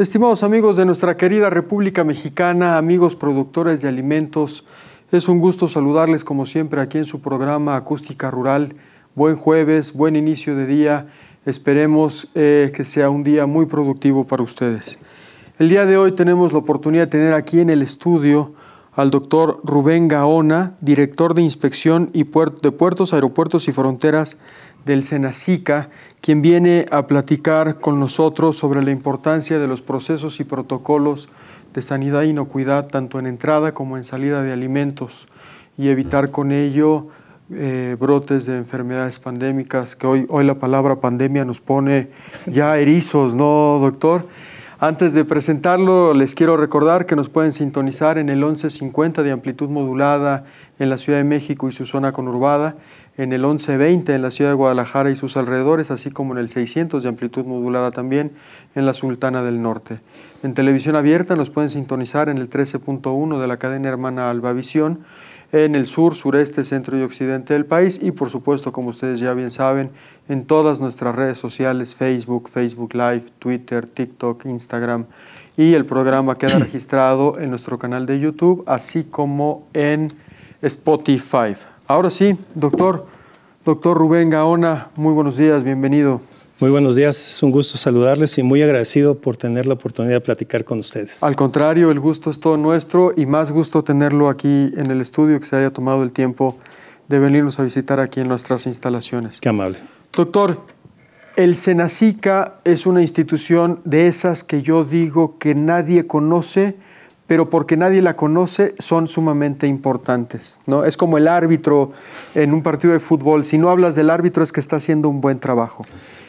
Estimados amigos de nuestra querida República Mexicana, amigos productores de alimentos, es un gusto saludarles como siempre aquí en su programa Acústica Rural. Buen jueves, buen inicio de día, esperemos que sea un día muy productivo para ustedes. El día de hoy tenemos la oportunidad de tener aquí en el estudio al doctor Rubén Gaona, director de Inspección de Puertos, Aeropuertos y Fronteras del Senacica, quien viene a platicar con nosotros sobre la importancia de los procesos y protocolos de sanidad e inocuidad, tanto en entrada como en salida de alimentos, y evitar con ello brotes de enfermedades pandémicas, que hoy la palabra pandemia nos pone ya erizos, ¿no, doctor? Antes de presentarlo, les quiero recordar que nos pueden sintonizar en el 1150 de amplitud modulada en la Ciudad de México y su zona conurbada, en el 1120 en la Ciudad de Guadalajara y sus alrededores, así como en el 600 de amplitud modulada también en la Sultana del Norte. En televisión abierta nos pueden sintonizar en el 13.1 de la cadena hermana Albavisión, en el sur, sureste, centro y occidente del país y por supuesto, como ustedes ya bien saben, en todas nuestras redes sociales, Facebook Live, Twitter, TikTok, Instagram, y el programa queda registrado en nuestro canal de YouTube, así como en Spotify. Ahora sí, doctor Rubén Gaona, muy buenos días, bienvenido. Muy buenos días, es un gusto saludarles y muy agradecido por tener la oportunidad de platicar con ustedes. Al contrario, el gusto es todo nuestro y más gusto tenerlo aquí en el estudio, que se haya tomado el tiempo de venirnos a visitar aquí en nuestras instalaciones. Qué amable. Doctor, el Senacica es una institución de esas que yo digo que nadie conoce, pero porque nadie la conoce son sumamente importantes, ¿no? Es como el árbitro en un partido de fútbol. Si no hablas del árbitro es que está haciendo un buen trabajo.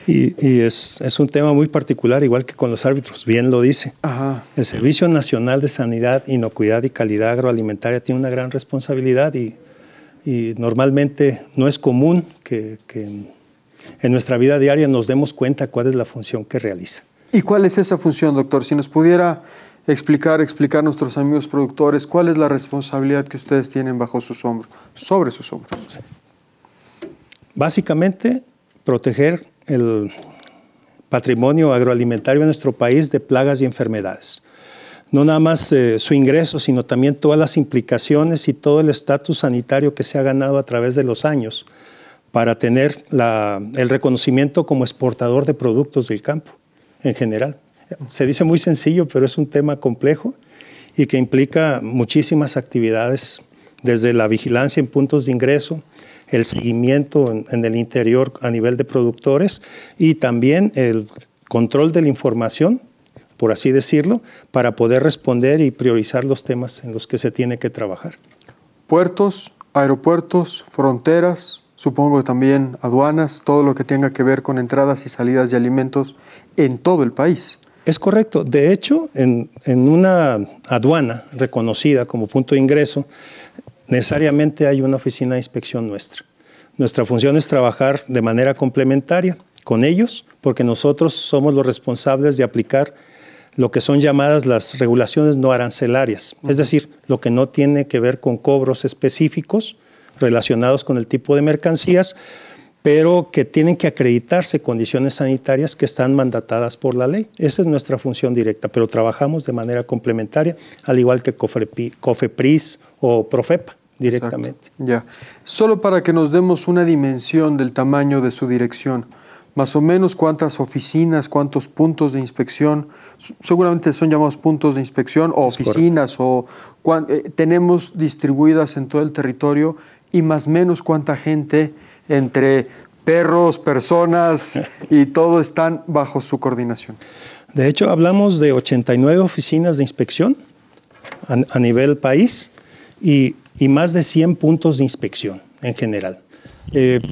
Y es un tema muy particular, igual que con los árbitros, bien lo dice. Ajá. El Servicio Nacional de Sanidad, Inocuidad y Calidad Agroalimentaria tiene una gran responsabilidad y normalmente no es común que en nuestra vida diaria nos demos cuenta cuál es la función que realiza. ¿Y cuál es esa función, doctor? Si nos pudiera explicar a nuestros amigos productores, ¿cuál es la responsabilidad que ustedes tienen bajo sus hombros, sobre sus hombros? Sí. Básicamente, proteger el patrimonio agroalimentario de nuestro país de plagas y enfermedades. No nada más su ingreso, sino también todas las implicaciones y todo el estatus sanitario que se ha ganado a través de los años para tener el reconocimiento como exportador de productos del campo en general. Se dice muy sencillo, pero es un tema complejo y que implica muchísimas actividades, desde la vigilancia en puntos de ingreso, el seguimiento en el interior a nivel de productores y también el control de la información, por así decirlo, para poder responder y priorizar los temas en los que se tiene que trabajar. Puertos, aeropuertos, fronteras, supongo que también aduanas, todo lo que tenga que ver con entradas y salidas de alimentos en todo el país. Es correcto. De hecho, en una aduana reconocida como punto de ingreso, necesariamente hay una oficina de inspección nuestra. Nuestra función es trabajar de manera complementaria con ellos, porque nosotros somos los responsables de aplicar lo que son llamadas las regulaciones no arancelarias, es decir, lo que no tiene que ver con cobros específicos relacionados con el tipo de mercancías, pero que tienen que acreditarse condiciones sanitarias que están mandatadas por la ley. Esa es nuestra función directa, pero trabajamos de manera complementaria, al igual que COFEPRIS o PROFEPA directamente. Exacto. Ya. Solo para que nos demos una dimensión del tamaño de su dirección, más o menos cuántas oficinas, cuántos puntos de inspección, seguramente son llamados puntos de inspección o oficinas, o tenemos distribuidas en todo el territorio, y más o menos cuánta gente entre perros, personas y todo están bajo su coordinación. De hecho, hablamos de 89 oficinas de inspección a nivel país y más de 100 puntos de inspección en general.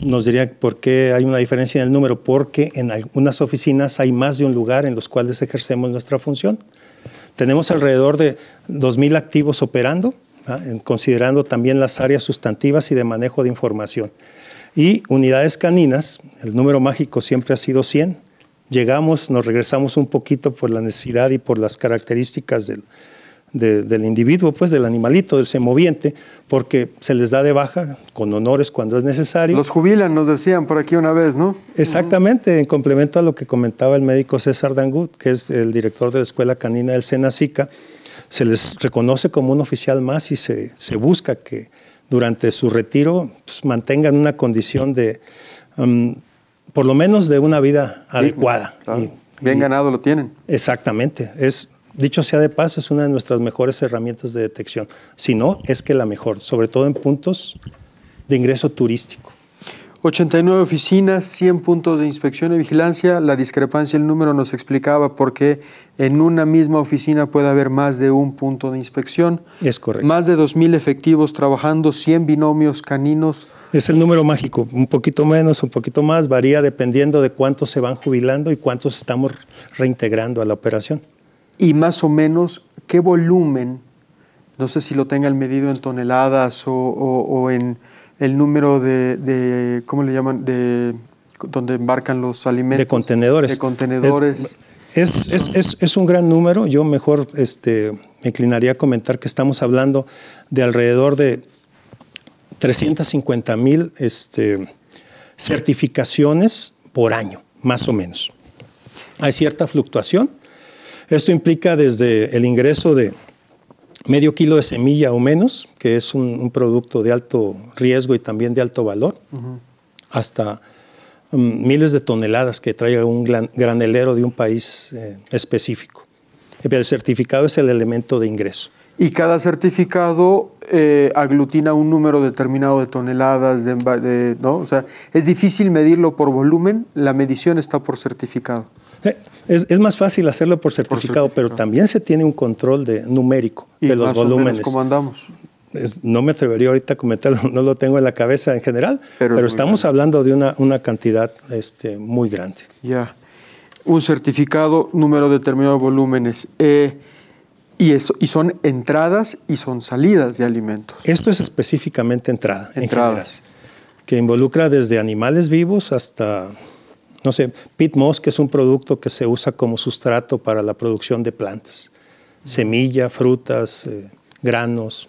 Nos diría por qué hay una diferencia en el número, porque en algunas oficinas hay más de un lugar en los cuales ejercemos nuestra función. Tenemos alrededor de 2,000 activos operando, considerando también las áreas sustantivas y de manejo de información. Y unidades caninas, el número mágico siempre ha sido 100. Llegamos, nos regresamos un poquito por la necesidad y por las características del individuo, pues del animalito, del semoviente, porque se les da de baja con honores cuando es necesario. Los jubilan, nos decían por aquí una vez, ¿no? Exactamente, en complemento a lo que comentaba el médico César Dangut, que es el director de la Escuela Canina del Senacica, se les reconoce como un oficial más y se busca que durante su retiro pues, mantengan una condición de, por lo menos de una vida adecuada. Claro. Bien ganado lo tienen. Exactamente. Dicho sea de paso, es una de nuestras mejores herramientas de detección. Si no, es que la mejor, sobre todo en puntos de ingreso turístico. 89 oficinas, 100 puntos de inspección y vigilancia. La discrepancia, el número nos explicaba por qué en una misma oficina puede haber más de un punto de inspección. Es correcto. Más de 2,000 efectivos trabajando, 100 binomios caninos. Es el número mágico, un poquito menos, un poquito más, varía dependiendo de cuántos se van jubilando y cuántos estamos reintegrando a la operación. Y más o menos, ¿qué volumen? No sé si lo tengan medido en toneladas o en el número de ¿cómo le llaman? De donde embarcan los alimentos. De contenedores. De contenedores. Es un gran número. Yo mejor me inclinaría a comentar que estamos hablando de alrededor de 350,000 certificaciones por año, más o menos. Hay cierta fluctuación. Esto implica desde el ingreso de medio kilo de semilla o menos, que es un producto de alto riesgo y también de alto valor, hasta miles de toneladas que traiga un granelero de un país específico. El certificado es el elemento de ingreso. Y cada certificado aglutina un número determinado de toneladas, ¿no? O sea, es difícil medirlo por volumen, la medición está por certificado. Es más fácil hacerlo por certificado, pero también se tiene un control numérico de los volúmenes. ¿Cómo andamos? No me atrevería ahorita a comentarlo, no lo tengo en la cabeza en general, pero estamos hablando de una cantidad muy grande. Ya. Un certificado, número determinado de volúmenes. Y son entradas y son salidas de alimentos. Esto es específicamente entradas. En general, que involucra desde animales vivos hasta, no sé, peat moss, que es un producto que se usa como sustrato para la producción de plantas. Semilla, frutas, granos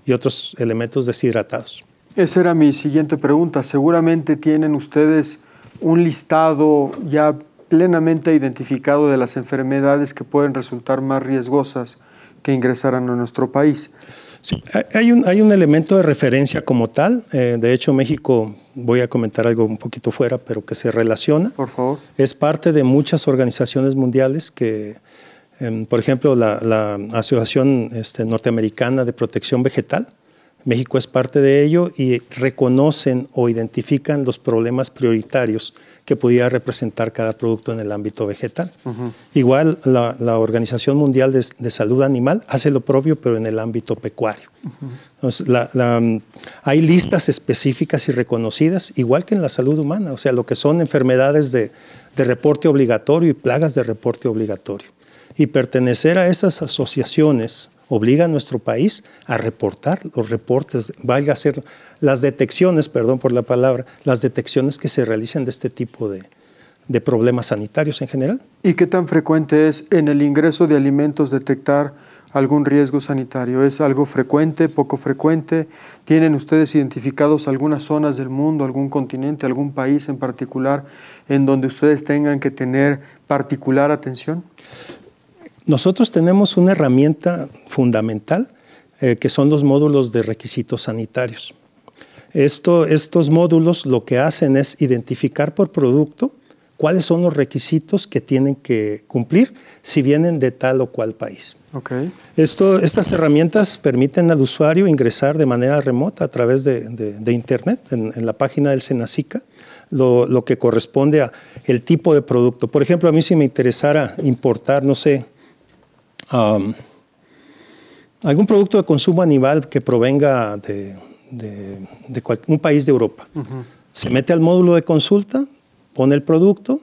y otros elementos deshidratados. Esa era mi siguiente pregunta. Seguramente tienen ustedes un listado ya plenamente identificado de las enfermedades que pueden resultar más riesgosas que ingresaran a nuestro país. Sí, hay un elemento de referencia como tal. De hecho, México, voy a comentar algo un poquito fuera, pero que se relaciona. Por favor. Es parte de muchas organizaciones mundiales que, por ejemplo, la Asociación Norteamericana de Protección Vegetal, México es parte de ello y reconocen o identifican los problemas prioritarios que pudiera representar cada producto en el ámbito vegetal. Igual la Organización Mundial de Salud Animal hace lo propio, pero en el ámbito pecuario. Entonces, hay listas específicas y reconocidas, igual que en la salud humana, o sea, lo que son enfermedades de reporte obligatorio y plagas de reporte obligatorio. Y pertenecer a esas asociaciones obliga a nuestro país a reportar los reportes, valga a ser las detecciones, perdón por la palabra, las detecciones que se realicen de este tipo de problemas sanitarios en general. ¿Y qué tan frecuente es en el ingreso de alimentos detectar algún riesgo sanitario? ¿Es algo frecuente, poco frecuente? ¿Tienen ustedes identificados algunas zonas del mundo, algún continente, algún país en particular en donde ustedes tengan que tener particular atención? Nosotros tenemos una herramienta fundamental que son los módulos de requisitos sanitarios. Estos módulos lo que hacen es identificar por producto cuáles son los requisitos que tienen que cumplir si vienen de tal o cual país. Okay. Estas herramientas permiten al usuario ingresar de manera remota a través de Internet en la página del Senacica lo que corresponde a el tipo de producto. Por ejemplo, a mí si me interesara importar, no sé, algún producto de consumo animal que provenga de un país de Europa. Se mete al módulo de consulta, pone el producto,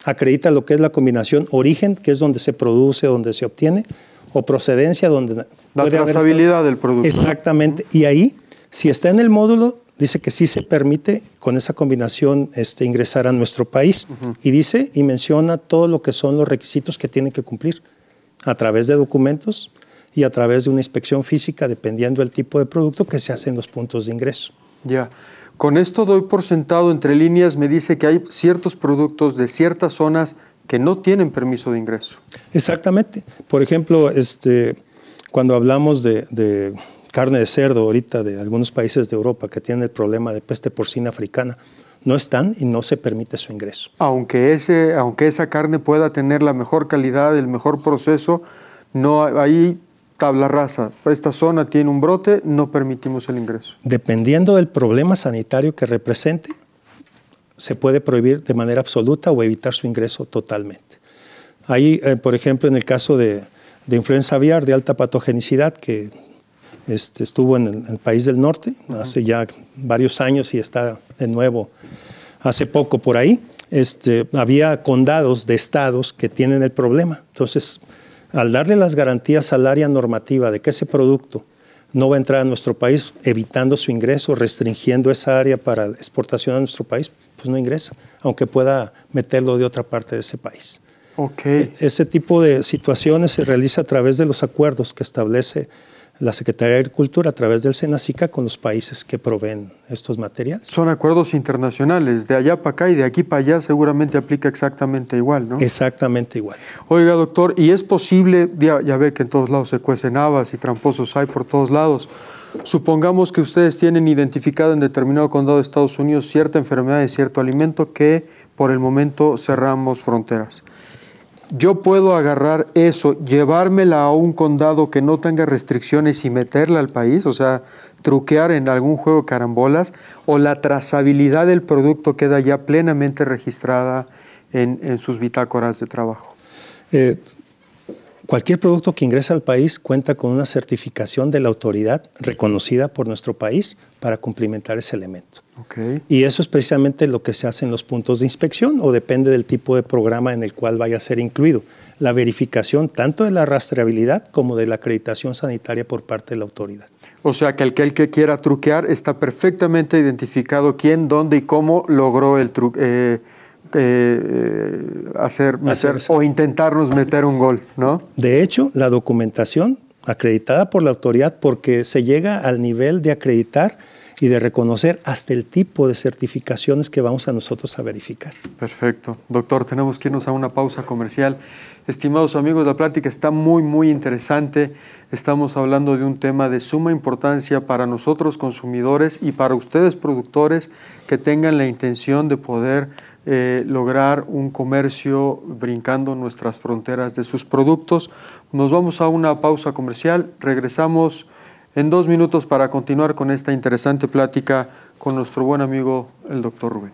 acredita lo que es la combinación origen, que es donde se produce, donde se obtiene, o procedencia, donde la trazabilidad del producto. Exactamente. Y ahí, si está en el módulo, dice que sí se permite con esa combinación ingresar a nuestro país. Y dice y menciona todo lo que son los requisitos que tienen que cumplir a través de documentos y a través de una inspección física, dependiendo del tipo de producto que se hace en los puntos de ingreso. Ya. Con esto doy por sentado, entre líneas, me dice que hay ciertos productos de ciertas zonas que no tienen permiso de ingreso. Exactamente. Por ejemplo, cuando hablamos de carne de cerdo ahorita de algunos países de Europa que tienen el problema de peste porcina africana, no están y no se permite su ingreso. Aunque esa carne pueda tener la mejor calidad, el mejor proceso, no hay tabla rasa. Esta zona tiene un brote, no permitimos el ingreso. Dependiendo del problema sanitario que represente, se puede prohibir de manera absoluta o evitar su ingreso totalmente. Ahí, por ejemplo, en el caso de influenza aviar de alta patogenicidad, que estuvo en el país del norte hace ya varios años y está de nuevo hace poco por ahí, había condados de estados que tienen el problema. Entonces, al darle las garantías al área normativa de que ese producto no va a entrar a nuestro país, evitando su ingreso, restringiendo esa área para exportación a nuestro país, pues no ingresa, aunque pueda meterlo de otra parte de ese país. Okay. Ese tipo de situaciones se realiza a través de los acuerdos que establece la Secretaría de Agricultura a través del SENASICA con los países que proveen estos materiales. Son acuerdos internacionales, de allá para acá y de aquí para allá seguramente aplica exactamente igual, ¿no? Exactamente igual. Oiga, doctor, ¿y es posible, ya ve que en todos lados se cuecen habas y tramposos hay por todos lados, supongamos que ustedes tienen identificado en determinado condado de Estados Unidos cierta enfermedad de cierto alimento que por el momento cerramos fronteras? Yo puedo agarrar eso, llevármela a un condado que no tenga restricciones y meterla al país, o sea, truquear en algún juego de carambolas, o la trazabilidad del producto queda ya plenamente registrada en sus bitácoras de trabajo. Cualquier producto que ingresa al país cuenta con una certificación de la autoridad reconocida por nuestro país para cumplimentar ese elemento. Okay. Y eso es precisamente lo que se hace en los puntos de inspección o depende del tipo de programa en el cual vaya a ser incluido. La verificación tanto de la rastreabilidad como de la acreditación sanitaria por parte de la autoridad. O sea que aquel que quiera truquear está perfectamente identificado quién, dónde y cómo logró el meter o intentarnos meter un gol, ¿no? De hecho, la documentación acreditada por la autoridad, porque se llega al nivel de acreditar y de reconocer hasta el tipo de certificaciones que vamos a nosotros a verificar. Perfecto. Doctor, tenemos que irnos a una pausa comercial. Estimados amigos, la plática está muy interesante. Estamos hablando de un tema de suma importancia para nosotros consumidores y para ustedes productores que tengan la intención de poder lograr un comercio brincando nuestras fronteras de sus productos. Nos vamos a una pausa comercial. Regresamos en 2 minutos para continuar con esta interesante plática con nuestro buen amigo, el doctor Rubén.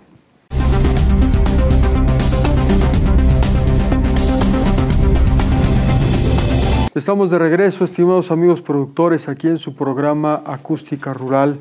Estamos de regreso, estimados amigos productores, aquí en su programa Acústica Rural,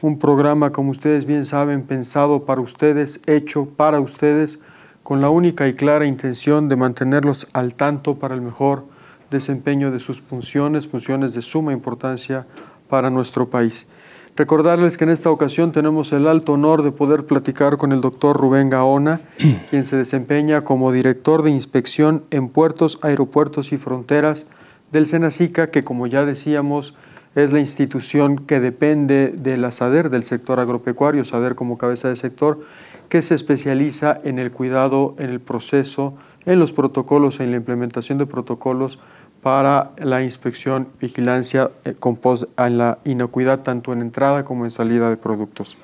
un programa, como ustedes bien saben, pensado para ustedes, hecho para ustedes, con la única y clara intención de mantenerlos al tanto para el mejor desempeño de sus funciones de suma importancia para nuestro país. Recordarles que en esta ocasión tenemos el alto honor de poder platicar con el doctor Rubén Gaona, quien se desempeña como director de inspección en puertos, aeropuertos y fronteras del SENASICA, que como ya decíamos es la institución que depende de la SADER, del sector agropecuario, SADER como cabeza de sector, que se especializa en el cuidado, en el proceso, en los protocolos, en la implementación de protocolos para la inspección, vigilancia, en la inocuidad tanto en entrada como en salida de productos.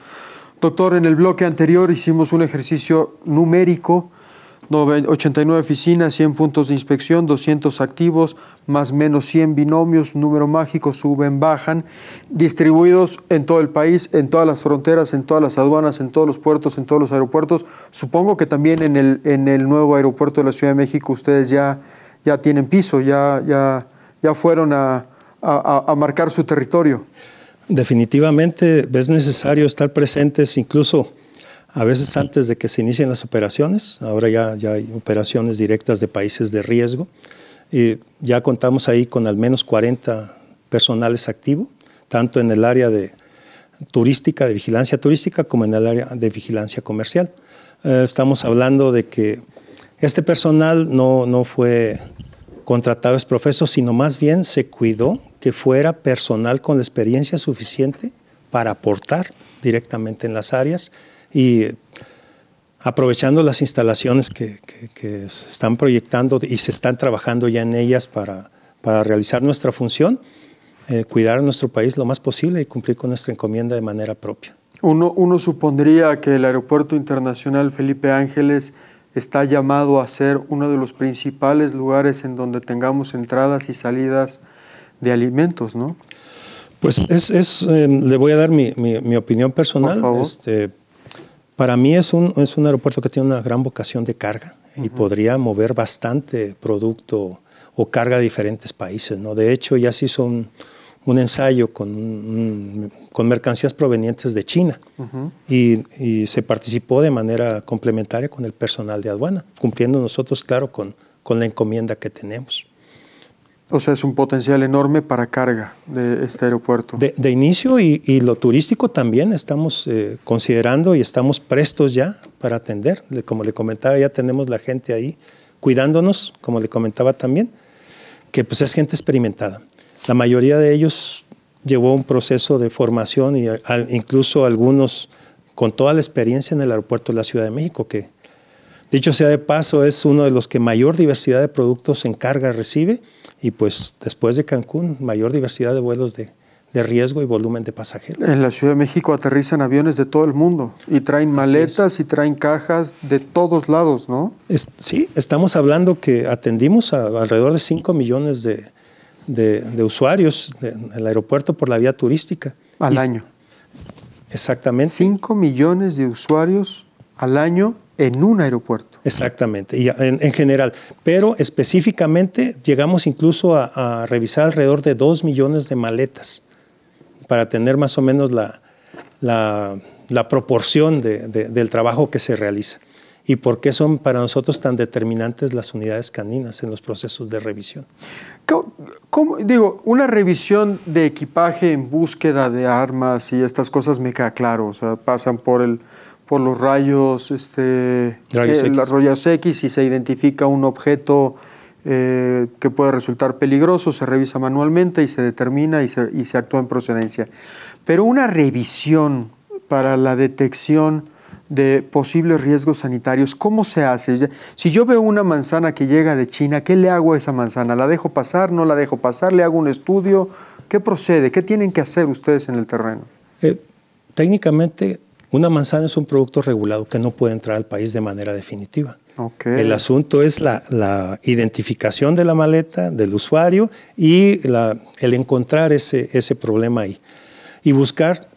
Doctor, en el bloque anterior hicimos un ejercicio numérico, 89 oficinas, 100 puntos de inspección, 200 activos, más o menos 100 binomios, número mágico, suben, bajan, distribuidos en todo el país, en todas las fronteras, en todas las aduanas, en todos los puertos, en todos los aeropuertos. Supongo que también en el nuevo aeropuerto de la Ciudad de México ustedes ya tienen piso, ya fueron a marcar su territorio. Definitivamente es necesario estar presentes incluso a veces antes de que se inicien las operaciones. Ahora ya hay operaciones directas de países de riesgo. Ya contamos ahí con al menos 40 personales activos, tanto en el área de turística, de vigilancia turística, como en el área de vigilancia comercial. Estamos hablando de que este personal no fue contratado exprofeso, sino más bien se cuidó que fuera personal con la experiencia suficiente para aportar directamente en las áreas y aprovechando las instalaciones que se están proyectando y se están trabajando ya en ellas para realizar nuestra función, cuidar a nuestro país lo más posible y cumplir con nuestra encomienda de manera propia. Uno supondría que el Aeropuerto Internacional Felipe Ángeles está llamado a ser uno de los principales lugares en donde tengamos entradas y salidas de alimentos, ¿no? Pues le voy a dar mi opinión personal. Por favor. Para mí es un aeropuerto que tiene una gran vocación de carga y podría mover bastante producto o carga de diferentes países, ¿no? De hecho, ya se hizo un ensayo con mercancías provenientes de China y se participó de manera complementaria con el personal de aduana, cumpliendo nosotros, claro, con la encomienda que tenemos. O sea, es un potencial enorme para carga de este aeropuerto. De inicio y lo turístico también estamos considerando y estamos prestos ya para atender. Como le comentaba, ya tenemos la gente ahí cuidándonos, como le comentaba también, que pues es gente experimentada. La mayoría de ellos llevó un proceso de formación y incluso algunos con toda la experiencia en el aeropuerto de la Ciudad de México, que dicho sea de paso es uno de los que mayor diversidad de productos en carga recibe y pues después de Cancún mayor diversidad de vuelos de riesgo y volumen de pasajeros. En la Ciudad de México aterrizan aviones de todo el mundo y traen maletas y traen cajas de todos lados, ¿no? Sí, estamos hablando que atendimos a alrededor de 5 millones de usuarios del aeropuerto por la vía turística. Al año. Exactamente. 5 millones de usuarios al año en un aeropuerto. Exactamente, y en general. Pero específicamente llegamos incluso a revisar alrededor de 2 millones de maletas para tener más o menos la proporción del trabajo que se realiza. ¿Y por qué son para nosotros tan determinantes las unidades caninas en los procesos de revisión? Digo, una revisión de equipaje en búsqueda de armas y estas cosas me queda claro, o sea, pasan por los rayos X y se identifica un objeto que puede resultar peligroso, se revisa manualmente y se determina y se actúa en procedencia. Pero una revisión para la detección de posibles riesgos sanitarios, ¿cómo se hace? Si yo veo una manzana que llega de China, ¿qué le hago a esa manzana? ¿La dejo pasar? ¿No la dejo pasar? ¿Le hago un estudio? ¿Qué procede? ¿Qué tienen que hacer ustedes en el terreno? Técnicamente, una manzana es un producto regulado que no puede entrar al país de manera definitiva. Okay. El asunto es la identificación de la maleta, del usuario y el encontrar ese problema ahí. Y buscar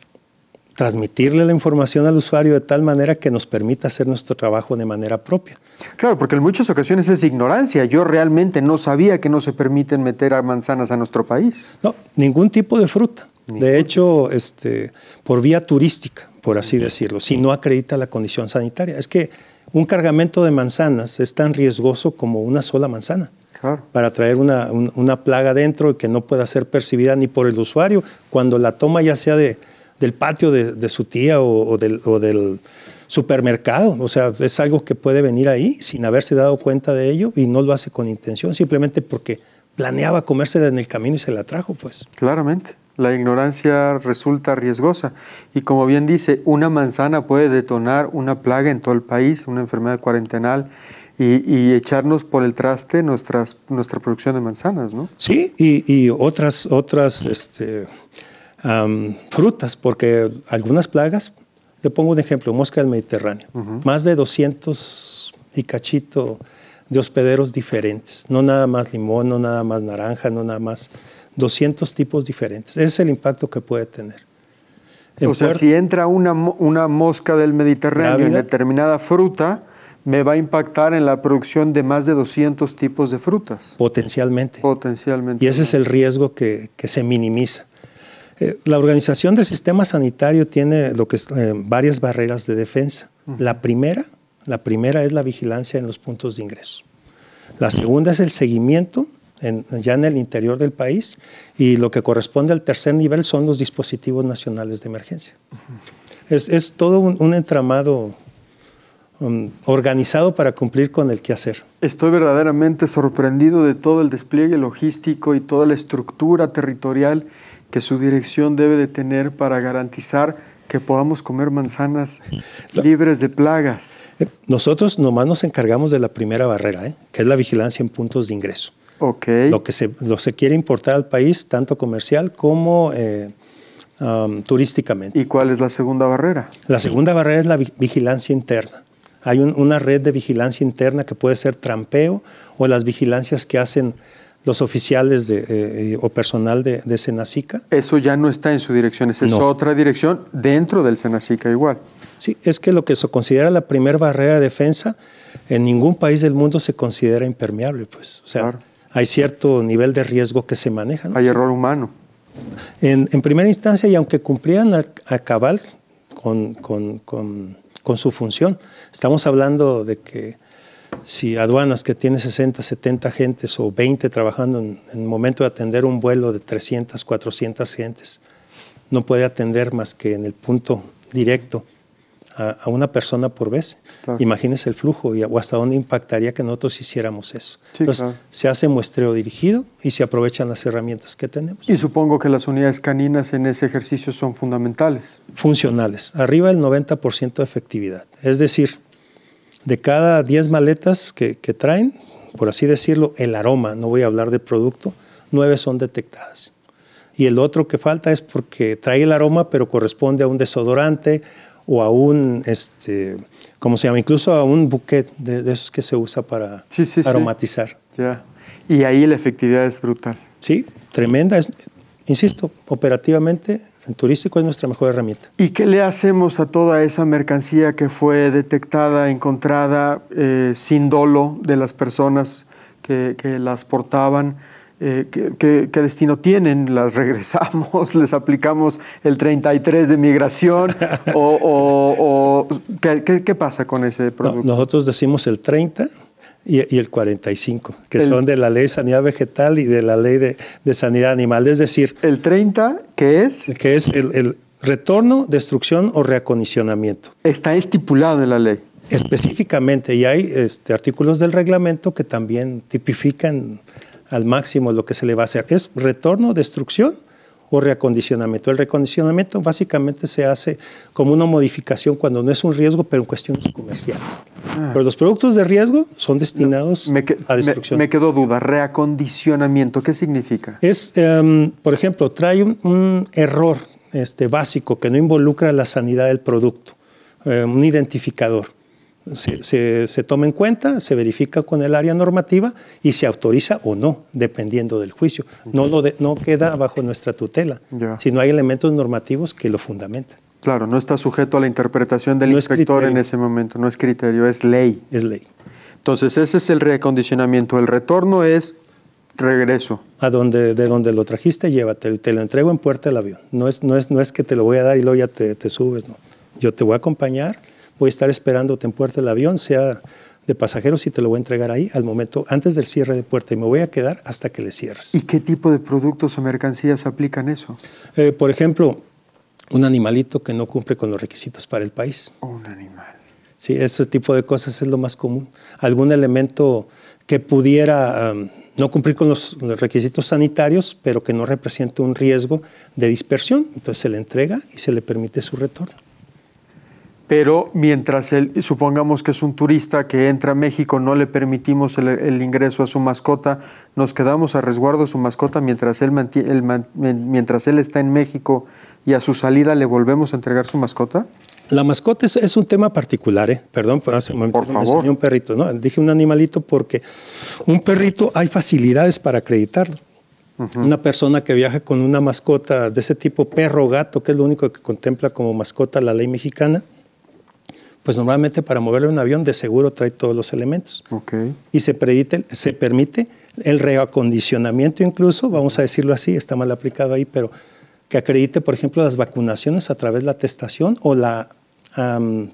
transmitirle la información al usuario de tal manera que nos permita hacer nuestro trabajo de manera propia. Claro, porque en muchas ocasiones es ignorancia. Yo realmente no sabía que no se permiten meter a manzanas a nuestro país. No, ningún tipo de fruta. De hecho, por vía turística, por así decirlo, si no acredita la condición sanitaria. Es que un cargamento de manzanas es tan riesgoso como una sola manzana. Claro. Para traer una plaga dentro que no pueda ser percibida ni por el usuario cuando la toma ya sea del patio de su tía o del supermercado. O sea, es algo que puede venir ahí sin haberse dado cuenta de ello y no lo hace con intención, simplemente porque planeaba comérsela en el camino y se la trajo, pues. Claramente. La ignorancia resulta riesgosa y como bien dice, una manzana puede detonar una plaga en todo el país, una enfermedad cuarentenal y echarnos por el traste nuestra producción de manzanas, ¿no? Sí, y otras frutas, porque algunas plagas, le pongo un ejemplo, mosca del Mediterráneo, más de 200 y cachito de hospederos diferentes, no nada más limón, no nada más naranja, no nada más 200 tipos diferentes. Ese es el impacto que puede tener. O sea, si entra una mosca del Mediterráneo en determinada fruta, me va a impactar en la producción de más de 200 tipos de frutas. Potencialmente. Potencialmente. Y ese es el riesgo que se minimiza. La Organización del Sistema Sanitario tiene varias barreras de defensa. La primera es la vigilancia en los puntos de ingreso. La segunda es el seguimiento ya en el interior del país, y lo que corresponde al tercer nivel son los dispositivos nacionales de emergencia. Es todo un entramado organizado para cumplir con el quehacer. Estoy verdaderamente sorprendido de todo el despliegue logístico y toda la estructura territorial que su dirección debe de tener para garantizar que podamos comer manzanas libres de plagas. Nosotros nomás nos encargamos de la primera barrera, que es la vigilancia en puntos de ingreso. Okay. Lo que se quiere importar al país, tanto comercial como turísticamente. ¿Y cuál es la segunda barrera? La segunda barrera es la vigilancia interna. Hay una red de vigilancia interna que puede ser trampeo o las vigilancias que hacen los oficiales o personal de Senacica. Eso ya no está en su dirección, esa es otra dirección dentro del Senacica igual. Sí, es que lo que se considera la primera barrera de defensa en ningún país del mundo se considera impermeable, pues. O sea, claro, hay cierto nivel de riesgo que se maneja, ¿no? Hay error humano. En primera instancia, y aunque cumplieran a cabal con su función, estamos hablando de que si aduanas que tiene 60, 70 gentes o 20 trabajando en el momento de atender un vuelo de 300, 400 gentes, no puede atender más que en el punto directo a una persona por vez. Claro. Imagínese el flujo o hasta dónde impactaría que nosotros hiciéramos eso. Sí, entonces, claro, se hace muestreo dirigido y se aprovechan las herramientas que tenemos. Y supongo que las unidades caninas en ese ejercicio son fundamentales. Funcionales, arriba del 90% de efectividad. Es decir, de cada 10 maletas que traen, por así decirlo, el aroma, no voy a hablar de producto, 9 son detectadas. Y el otro que falta es porque trae el aroma, pero corresponde a un desodorante o a un, ¿cómo se llama? Incluso a un bouquet de esos que se usa para aromatizar. Sí. Ya. Y ahí la efectividad es brutal. Sí, tremenda. Insisto, operativamente, en turístico es nuestra mejor herramienta. ¿Y qué le hacemos a toda esa mercancía que fue detectada, encontrada sin dolo de las personas que las portaban? ¿Qué destino tienen? ¿Las regresamos? ¿Les aplicamos el 33 de migración? ¿Qué pasa con ese producto? No, nosotros decimos el 30 y el 45, que son de la Ley de Sanidad Vegetal y de la Ley de Sanidad Animal. Es decir, ¿el 30 qué es? Que es el retorno, destrucción o reacondicionamiento. Está estipulado en la ley. Específicamente, y hay artículos del reglamento que también tipifican al máximo lo que se le va a hacer. Es retorno, destrucción o reacondicionamiento. El reacondicionamiento básicamente se hace como una modificación cuando no es un riesgo, pero en cuestiones comerciales. Pero los productos de riesgo son destinados a destrucción. Me quedó duda. Reacondicionamiento, ¿qué significa? Es, por ejemplo, trae un error básico que no involucra la sanidad del producto, un identificador. Se toma en cuenta, se verifica con el área normativa y se autoriza o no, dependiendo del juicio. No queda bajo nuestra tutela, sino hay elementos normativos que lo fundamentan. Claro, no está sujeto a la interpretación del inspector en ese momento, no es criterio, es ley. Es ley. Entonces ese es el reacondicionamiento. El retorno es regreso. De donde lo trajiste, llévatelo y te lo entrego en puerta del avión. No es que te lo voy a dar y luego ya te subes, no. Yo te voy a acompañar. Voy a estar esperándote en puerta del avión, sea de pasajeros, y te lo voy a entregar ahí al momento, antes del cierre de puerta, y me voy a quedar hasta que le cierres. ¿Y qué tipo de productos o mercancías aplican eso? Por ejemplo, un animalito que no cumple con los requisitos para el país. Un animal. Sí, ese tipo de cosas es lo más común. Algún elemento que pudiera no cumplir con los requisitos sanitarios, pero que no represente un riesgo de dispersión. Entonces se le entrega y se le permite su retorno. Pero mientras supongamos que es un turista que entra a México, no le permitimos el ingreso a su mascota, nos quedamos a resguardo de su mascota mientras él está en México, y a su salida le volvemos a entregar su mascota. La mascota es un tema particular, Perdón, hace un momento me enseñó un perrito, ¿no? Dije un animalito porque un perrito hay facilidades para acreditarlo. Una persona que viaja con una mascota de ese tipo, perro o gato, que es lo único que contempla como mascota la ley mexicana, pues normalmente para moverlo en un avión de seguro trae todos los elementos. Okay. Y se permite el reacondicionamiento incluso, vamos a decirlo así, está mal aplicado ahí, pero que acredite, por ejemplo, las vacunaciones a través de la atestación o la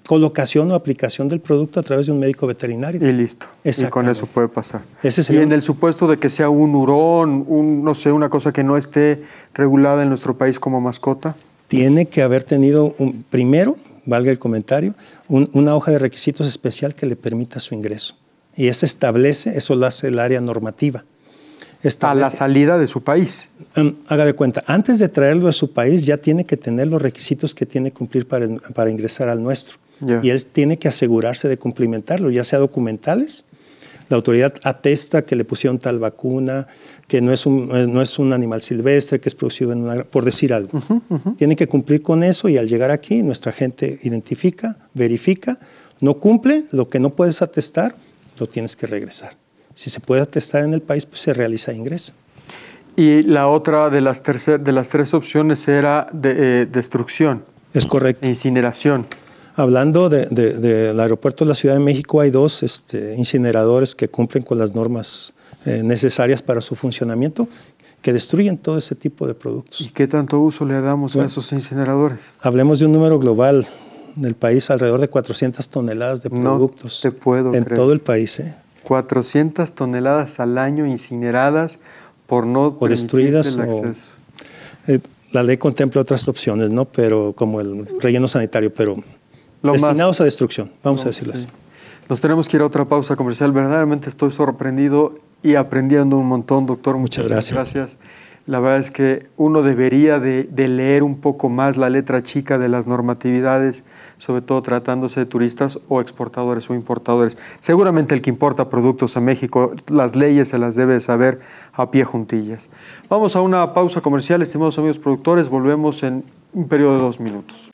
colocación o aplicación del producto a través de un médico veterinario. Y listo. Y con eso puede pasar. Y en el supuesto de que sea un hurón, no sé, una cosa que no esté regulada en nuestro país como mascota. Tiene que haber tenido primero valga el comentario, una hoja de requisitos especial que le permita su ingreso. Y eso establece, eso lo hace el área normativa. A la salida de su país. Haga de cuenta, antes de traerlo a su país ya tiene que tener los requisitos que tiene que cumplir para ingresar al nuestro. Y él tiene que asegurarse de cumplimentarlo, ya sea documentales. La autoridad atesta que le pusieron tal vacuna, que no es un animal silvestre, que es producido por decir algo. Tiene que cumplir con eso y al llegar aquí nuestra gente identifica, verifica, no cumple, lo que no puedes atestar, lo tienes que regresar. Si se puede atestar en el país, pues se realiza ingreso. Y la otra de las tres opciones era destrucción. Es correcto. Incineración. Hablando del aeropuerto de la Ciudad de México, hay dos incineradores que cumplen con las normas necesarias para su funcionamiento, que destruyen todo ese tipo de productos. ¿Y qué tanto uso le damos a esos incineradores? Hablemos de un número global. En el país, alrededor de 400 toneladas de productos. No te puedo creer. En todo el país. 400 toneladas al año incineradas por no o destruidas el acceso. La ley contempla otras opciones, ¿no? Pero como el relleno sanitario, pero destinados a destrucción, vamos a decirlo así. Nos tenemos que ir a otra pausa comercial. Verdaderamente estoy sorprendido y aprendiendo un montón, doctor. Muchas gracias. La verdad es que uno debería de leer un poco más la letra chica de las normatividades, sobre todo tratándose de turistas o exportadores o importadores. Seguramente el que importa productos a México, las leyes se las debe saber a pie juntillas. Vamos a una pausa comercial, estimados amigos productores. Volvemos en un periodo de 2 minutos.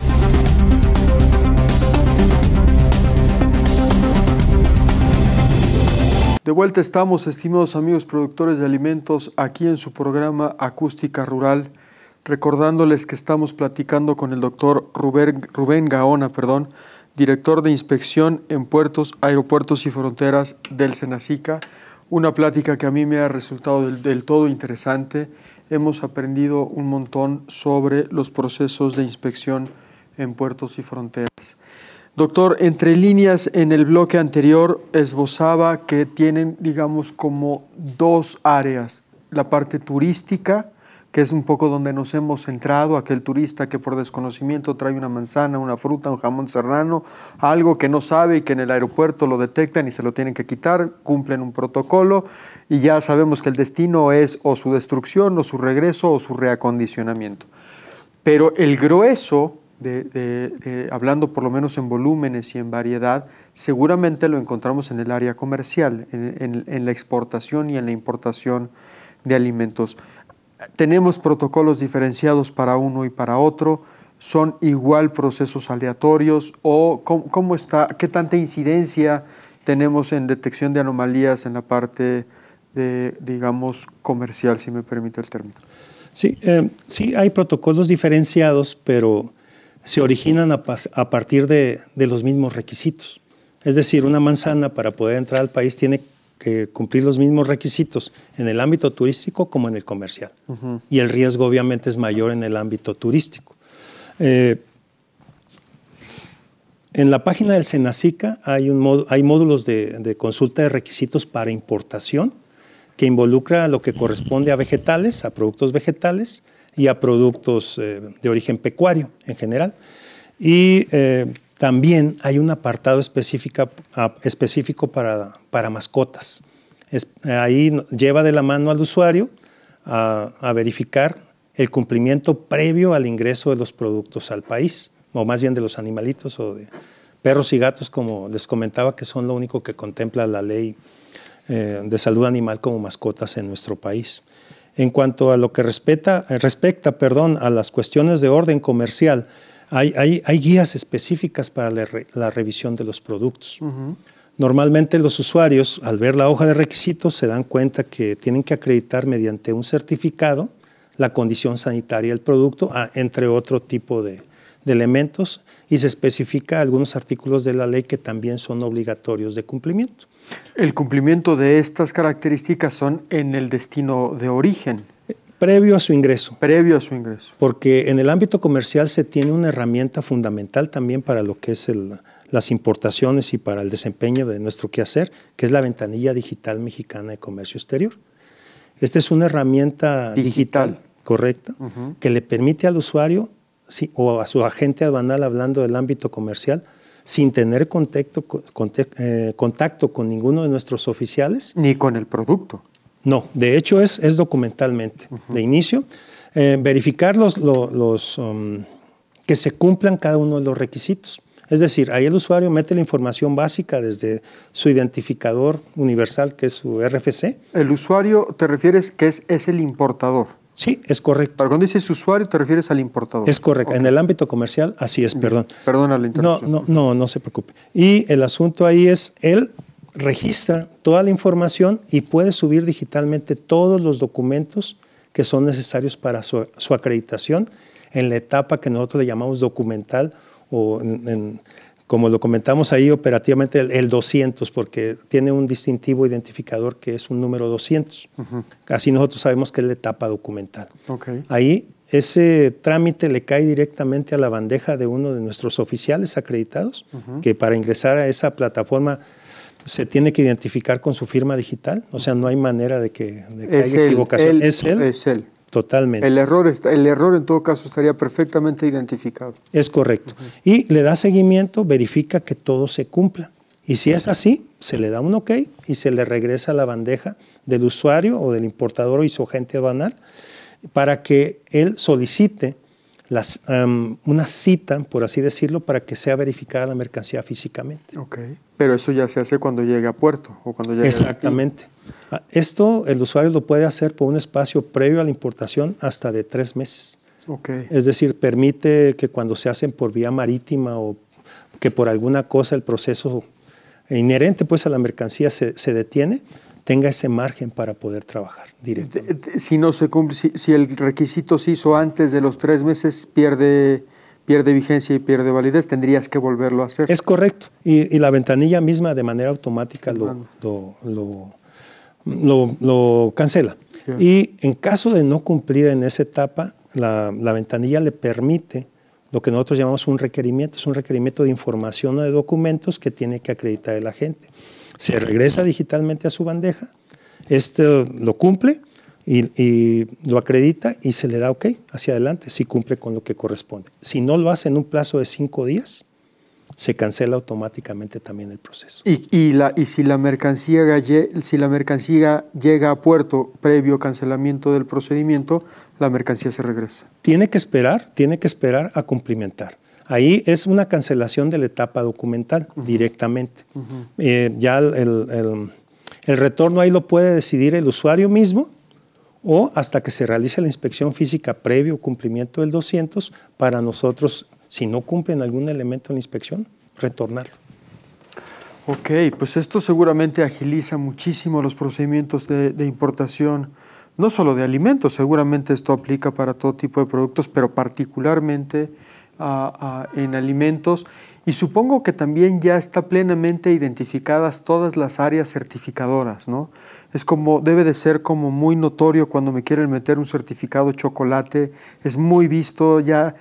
De vuelta estamos, estimados amigos productores de alimentos, aquí en su programa Acústica Rural, recordándoles que estamos platicando con el doctor Rubén Gaona, director de inspección en puertos, aeropuertos y fronteras del Senacica. Una plática que a mí me ha resultado del todo interesante. Hemos aprendido un montón sobre los procesos de inspección en puertos y fronteras. Doctor, entre líneas, en el bloque anterior esbozaba que tienen, digamos, como 2 áreas. La parte turística, que es un poco donde nos hemos centrado, aquel turista que por desconocimiento trae una manzana, una fruta, un jamón serrano, algo que no sabe y que en el aeropuerto lo detectan y se lo tienen que quitar, cumplen un protocolo y ya sabemos que el destino es o su destrucción o su regreso o su reacondicionamiento. Pero el grueso, hablando por lo menos en volúmenes y en variedad, seguramente lo encontramos en el área comercial, en la exportación y en la importación de alimentos. Tenemos protocolos diferenciados para uno y para otro, son igual procesos aleatorios o ¿cómo está? ¿Qué tanta incidencia tenemos en detección de anomalías en la parte de, digamos, comercial, si me permite el término? Sí, sí hay protocolos diferenciados, pero se originan a partir de los mismos requisitos. Es decir, una manzana para poder entrar al país tiene que cumplir los mismos requisitos en el ámbito turístico como en el comercial. Y el riesgo obviamente es mayor en el ámbito turístico. En la página del Senacica hay módulos de consulta de requisitos para importación que involucra lo que corresponde a vegetales, a productos vegetales, y a productos de origen pecuario en general. Y también hay un apartado específico para mascotas. Ahí lleva de la mano al usuario a verificar el cumplimiento previo al ingreso de los productos al país, o más bien de los animalitos o de perros y gatos, como les comentaba, que son lo único que contempla la ley de salud animal como mascotas en nuestro país. En cuanto a lo que respecta a las cuestiones de orden comercial, hay guías específicas para la revisión de los productos. Normalmente los usuarios, al ver la hoja de requisitos, se dan cuenta que tienen que acreditar mediante un certificado la condición sanitaria del producto, entre otro tipo de elementos, y se especifica algunos artículos de la ley que también son obligatorios de cumplimiento. El cumplimiento de estas características son en el destino de origen. Previo a su ingreso. Previo a su ingreso. Porque en el ámbito comercial se tiene una herramienta fundamental también para lo que es las importaciones y para el desempeño de nuestro quehacer, que es la ventanilla digital mexicana de comercio exterior. Esta es una herramienta digital correcta, que le permite al usuario o a su agente aduanal, hablando del ámbito comercial, sin tener contacto con ninguno de nuestros oficiales. Ni con el producto. No, de hecho es documentalmente. De inicio, verificar que se cumplan cada uno de los requisitos. Es decir, ahí el usuario mete la información básica desde su identificador universal, que es su RFC. El usuario, ¿te refieres que es el importador? Sí, es correcto. Pero cuando dices usuario, te refieres al importador. Es correcto. Okay. En el ámbito comercial, así es, perdón. Perdona la interrupción. No se preocupe. Y el asunto ahí es, él registra toda la información y puede subir digitalmente todos los documentos que son necesarios para su acreditación en la etapa que nosotros le llamamos documental, o como lo comentamos ahí operativamente, el 200, porque tiene un distintivo identificador que es un número 200. Así nosotros sabemos que es la etapa documental. Okay. Ahí ese trámite le cae directamente a la bandeja de uno de nuestros oficiales acreditados, que para ingresar a esa plataforma se tiene que identificar con su firma digital. O sea, no hay manera de que haya equivocación. Es él. Totalmente. El error en todo caso estaría perfectamente identificado. Es correcto. Y le da seguimiento, verifica que todo se cumpla. Y si es así, se le da un OK y se le regresa a la bandeja del usuario o del importador y su agente aduanal para que él solicite una cita, por así decirlo, para que sea verificada la mercancía físicamente. OK. Pero eso ya se hace cuando llegue a puerto o cuando llegue Exactamente. Esto el usuario lo puede hacer por un espacio previo a la importación hasta de 3 meses. Okay. Es decir, permite que cuando se hacen por vía marítima o que por alguna cosa el proceso inherente pues a la mercancía se detiene, tenga ese margen para poder trabajar directamente. Si no se cumple, si el requisito se hizo antes de los 3 meses, pierde vigencia y pierde validez, tendrías que volverlo a hacer. Es correcto. Y la ventanilla misma de manera automática lo cancela. Sí. Y en caso de no cumplir en esa etapa, la ventanilla le permite lo que nosotros llamamos un requerimiento. Es un requerimiento de información o de documentos que tiene que acreditar el agente. Se regresa digitalmente a su bandeja, lo cumple y lo acredita y se le da OK hacia adelante si cumple con lo que corresponde. Si no lo hace en un plazo de 5 días, se cancela automáticamente también el proceso. Y si la mercancía llega a puerto previo cancelamiento del procedimiento, la mercancía se regresa. Tiene que esperar a cumplimentar. Ahí es una cancelación de la etapa documental directamente. Ya el retorno ahí lo puede decidir el usuario mismo o hasta que se realice la inspección física previo cumplimiento del 200 para nosotros, si no cumplen algún elemento en la inspección, retornarlo. OK, pues esto seguramente agiliza muchísimo los procedimientos de importación, no solo de alimentos, seguramente esto aplica para todo tipo de productos, pero particularmente en alimentos. Y supongo que también ya está plenamente identificadas todas las áreas certificadoras, ¿no? Debe de ser como muy notorio cuando me quieren meter un certificado chocolate, es muy visto, ya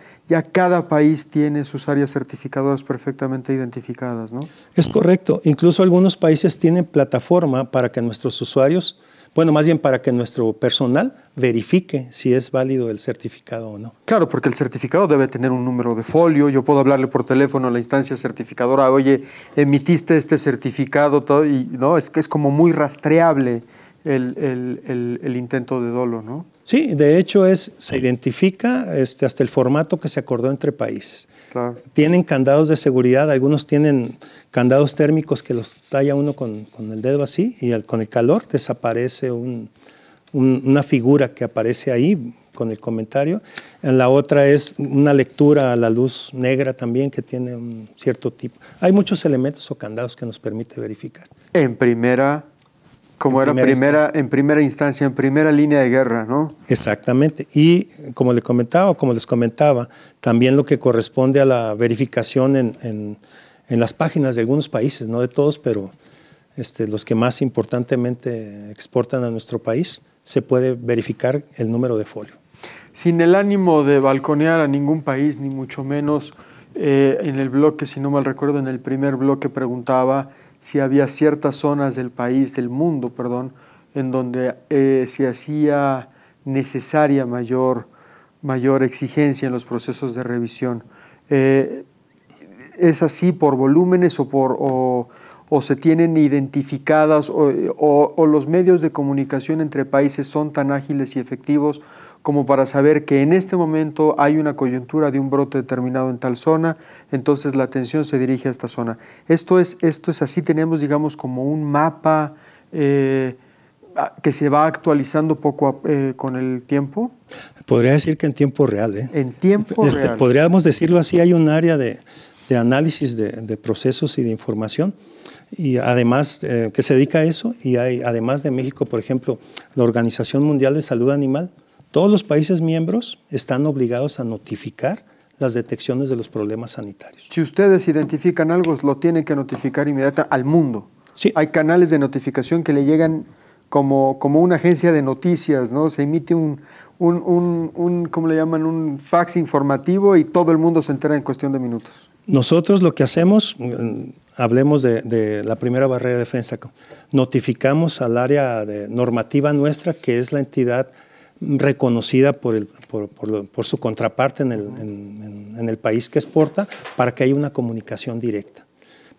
cada país tiene sus áreas certificadoras perfectamente identificadas, ¿no? Es correcto, incluso algunos países tienen plataforma para que nuestros usuarios, más bien para que nuestro personal verifique si es válido el certificado o no. Claro, porque el certificado debe tener un número de folio. Yo puedo hablarle por teléfono a la instancia certificadora, oye, emitiste este certificado, todo, y no, es que es como muy rastreable el intento de dolo, ¿no? Sí, de hecho se identifica hasta el formato que se acordó entre países. Claro. Tienen candados de seguridad, algunos tienen candados térmicos que los talla uno con el dedo así y con el calor desaparece una figura que aparece ahí con el comentario. La otra es una lectura a la luz negra también que tiene un cierto tipo. Hay muchos elementos o candados que nos permite verificar. En primera instancia, en primera línea de guerra, ¿no? Exactamente. Y como les comentaba, también lo que corresponde a la verificación en las páginas de algunos países, no de todos, pero los que más importantemente exportan a nuestro país, se puede verificar el número de folio. Sin el ánimo de balconear a ningún país, ni mucho menos, en el bloque, si no mal recuerdo, en el primer bloque preguntaba si había ciertas zonas del mundo, en donde se hacía necesaria mayor mayor exigencia en los procesos de revisión. ¿Es así por volúmenes o se tienen identificadas o los medios de comunicación entre países son tan ágiles y efectivos como para saber que en este momento hay una coyuntura de un brote determinado en tal zona, entonces la atención se dirige a esta zona? Esto es así, tenemos, digamos, como un mapa que se va actualizando con el tiempo. Podría decir que en tiempo real. En tiempo real. Podríamos decirlo así, hay un área de análisis de procesos y de información, y además que se dedica a eso, y hay, además de México, por ejemplo, la Organización Mundial de Salud Animal, todos los países miembros están obligados a notificar las detecciones de los problemas sanitarios. Si ustedes identifican algo, lo tienen que notificar inmediatamente al mundo. Sí. Hay canales de notificación que le llegan como una agencia de noticias, ¿no? Se emite ¿cómo le llaman? Un fax informativo y todo el mundo se entera en cuestión de minutos. Nosotros lo que hacemos, hablemos de la primera barrera de defensa, notificamos al área de normativa nuestra, que es la entidad reconocida por su contraparte en el país que exporta, para que haya una comunicación directa.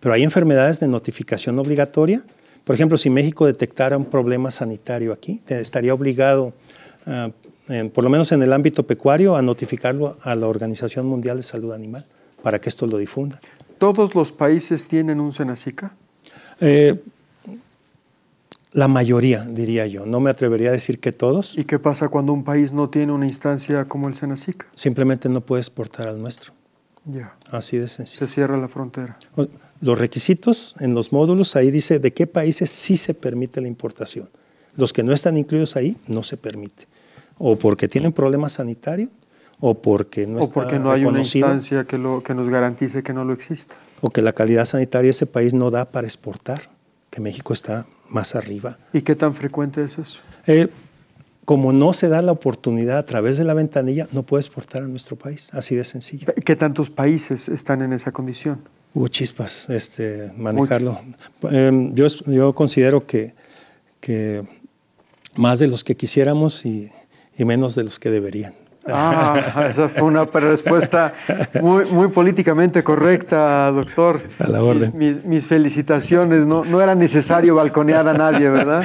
Pero hay enfermedades de notificación obligatoria. Por ejemplo, si México detectara un problema sanitario aquí, estaría obligado, por lo menos en el ámbito pecuario, a notificarlo a la Organización Mundial de Salud Animal para que esto lo difunda. ¿Todos los países tienen un Senacica? La mayoría, diría yo. No me atrevería a decir que todos. ¿Y qué pasa cuando un país no tiene una instancia como el Senacica? Simplemente no puede exportar al nuestro. Ya. Así de sencillo. Se cierra la frontera. Los requisitos en los módulos, ahí dice de qué países sí se permite la importación. Los que no están incluidos ahí, no se permite. O porque tienen problemas sanitarios, o porque no está porque no hay una reconocido, instancia que nos garantice que no lo exista. O que la calidad sanitaria de ese país no da para exportar, que México está más arriba. ¿Y qué tan frecuente es eso? Como no se da la oportunidad a través de la ventanilla, no puede exportar a nuestro país, así de sencillo. ¿Qué tantos países están en esa condición? Chispas, manejarlo. Yo considero que más de los que quisiéramos y menos de los que deberían. Esa fue una respuesta muy políticamente correcta, doctor. A la orden. Mis felicitaciones. No era necesario balconear a nadie, ¿verdad?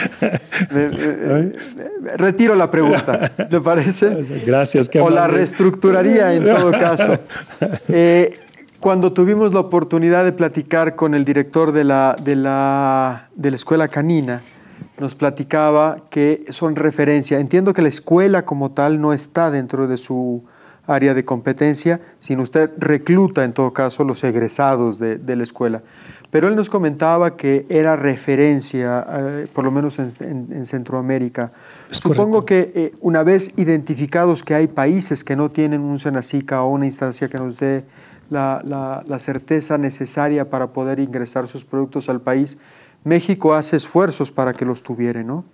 Retiro la pregunta, ¿te parece? Gracias. O la reestructuraría en todo caso. Cuando tuvimos la oportunidad de platicar con el director de la escuela canina, nos platicaba que son referencia. Entiendo que la escuela como tal no está dentro de su área de competencia, sino usted recluta en todo caso los egresados de la escuela. Pero él nos comentaba que era referencia, por lo menos en Centroamérica. Supongo que una vez identificados que hay países que no tienen un Senacica o una instancia que nos dé la certeza necesaria para poder ingresar sus productos al país, México hace esfuerzos para que los tuviera, ¿no?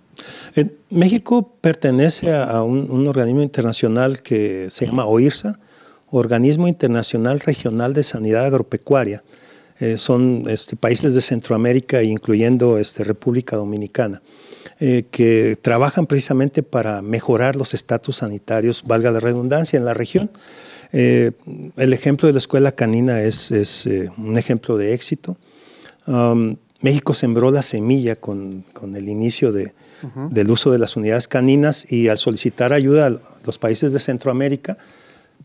México pertenece a un organismo internacional que se llama OIRSA, Organismo Internacional Regional de Sanidad Agropecuaria. Son países de Centroamérica, incluyendo República Dominicana, que trabajan precisamente para mejorar los estatus sanitarios, valga la redundancia, en la región. El ejemplo de la escuela canina es un ejemplo de éxito. México sembró la semilla con el inicio del uso de las unidades caninas, y al solicitar ayuda a los países de Centroamérica,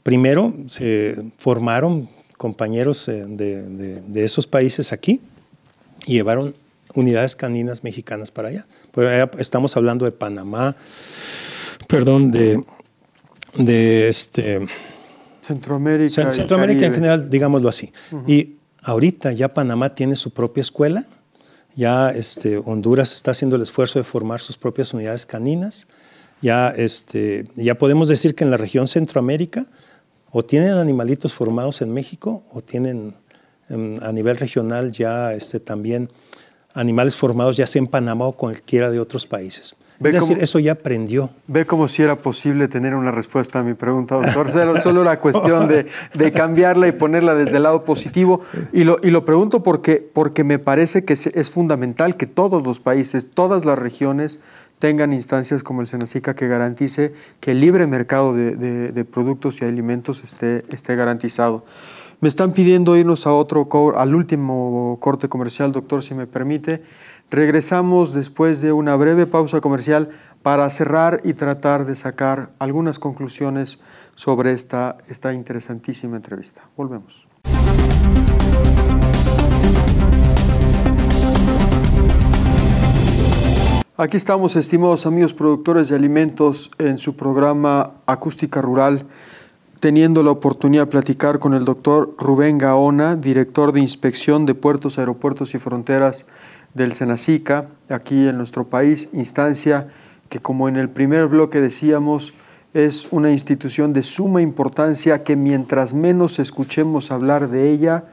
primero se formaron compañeros de esos países aquí y llevaron unidades caninas mexicanas para allá. Pues allá estamos hablando de Panamá, Centroamérica en general, digámoslo así. Y ahorita ya Panamá tiene su propia escuela. Ya Honduras está haciendo el esfuerzo de formar sus propias unidades caninas. Ya podemos decir que en la región Centroamérica o tienen animalitos formados en México o tienen a nivel regional ya también animales formados ya sea en Panamá o cualquiera de otros países. Es decir, eso ya aprendió. Ve como si era posible tener una respuesta a mi pregunta, doctor. Solo la cuestión de cambiarla y ponerla desde el lado positivo. Y lo pregunto porque me parece que es fundamental que todos los países, todas las regiones tengan instancias como el Senacica que garantice que el libre mercado de productos y alimentos esté garantizado. Me están pidiendo irnos al último corte comercial, doctor, si me permite. Regresamos después de una breve pausa comercial para cerrar y tratar de sacar algunas conclusiones sobre esta interesantísima entrevista. Volvemos. Aquí estamos, estimados amigos productores de alimentos, en su programa Acústica Rural, teniendo la oportunidad de platicar con el doctor Rubén Gaona, director de Inspección de Puertos, Aeropuertos y Fronteras del Senacica, aquí en nuestro país, instancia que, como en el primer bloque decíamos, es una institución de suma importancia, que mientras menos escuchemos hablar de ella,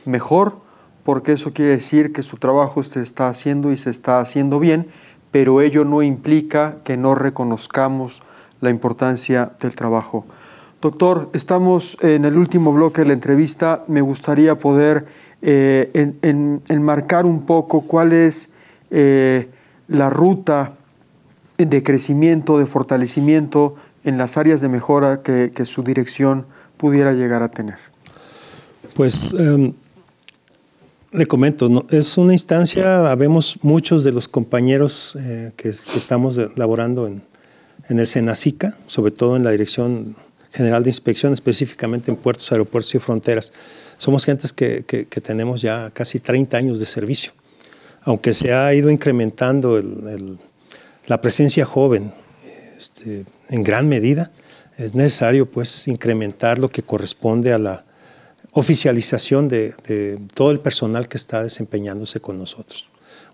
mejor, porque eso quiere decir que su trabajo se está haciendo y se está haciendo bien, pero ello no implica que no reconozcamos la importancia del trabajo. Doctor, estamos en el último bloque de la entrevista. Me gustaría poder enmarcar un poco cuál es la ruta de crecimiento, de fortalecimiento en las áreas de mejora que su dirección pudiera llegar a tener. Pues le comento, ¿no? Es una instancia, habemos muchos de los compañeros que estamos laborando en el Senacica, sobre todo en la Dirección General de Inspección, específicamente en Puertos, Aeropuertos y Fronteras. Somos gentes que tenemos ya casi 30 años de servicio. Aunque se ha ido incrementando la presencia joven en gran medida, es necesario pues incrementar lo que corresponde a la oficialización de todo el personal que está desempeñándose con nosotros.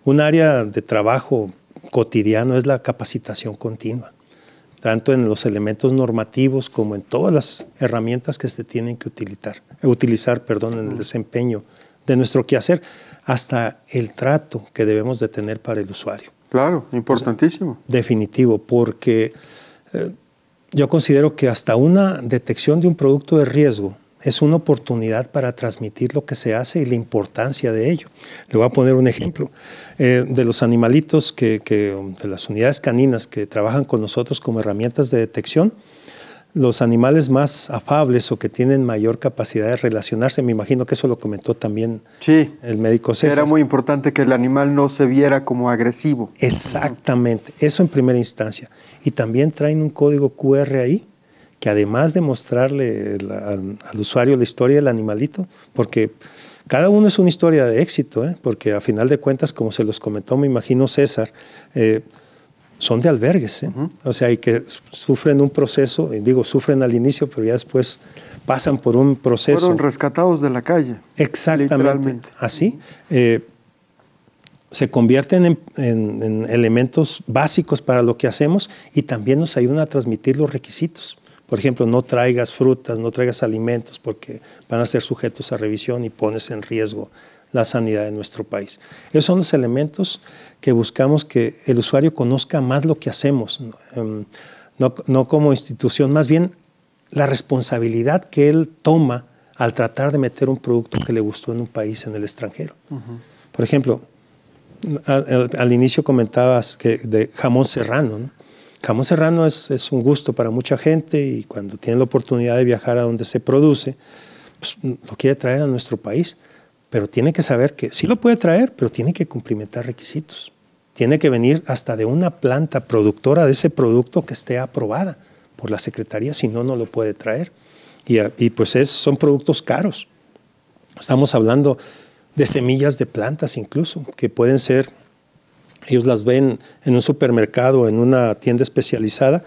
Un área de trabajo cotidiano es la capacitación continua, tanto en los elementos normativos como en todas las herramientas que se tienen que utilizar en el desempeño de nuestro quehacer, hasta el trato que debemos de tener para el usuario. Claro, importantísimo. Definitivo, porque yo considero que hasta una detección de un producto de riesgo es una oportunidad para transmitir lo que se hace y la importancia de ello. Le voy a poner un ejemplo. De los animalitos, de las unidades caninas que trabajan con nosotros como herramientas de detección, los animales más afables o que tienen mayor capacidad de relacionarse, me imagino que eso lo comentó también el médico César. Era muy importante que el animal no se viera como agresivo. Exactamente, eso en primera instancia. Y también traen un código QR ahí, que además de mostrarle al usuario la historia del animalito, porque cada uno es una historia de éxito, porque a final de cuentas, como se los comentó, me imagino César, son de albergues, o sea, y que sufren un proceso, sufren al inicio, pero ya después pasan por un proceso. Fueron rescatados de la calle. Exactamente, literalmente. Así. Se convierten en elementos básicos para lo que hacemos y también nos ayudan a transmitir los requisitos. Por ejemplo, no traigas frutas, no traigas alimentos porque van a ser sujetos a revisión y pones en riesgo la sanidad de nuestro país. Esos son los elementos que buscamos que el usuario conozca más lo que hacemos, no como institución, más bien la responsabilidad que él toma al tratar de meter un producto que le gustó en un país, en el extranjero. Por ejemplo, al inicio comentabas de jamón serrano, ¿no? Jamón serrano es un gusto para mucha gente y cuando tiene la oportunidad de viajar a donde se produce, pues, lo quiere traer a nuestro país, pero tiene que saber que sí lo puede traer, pero tiene que cumplimentar requisitos. Tiene que venir hasta de una planta productora de ese producto que esté aprobada por la Secretaría, si no, no lo puede traer. Y pues son productos caros. Estamos hablando de semillas de plantas incluso, que pueden ser... Ellos las ven en un supermercado, en una tienda especializada,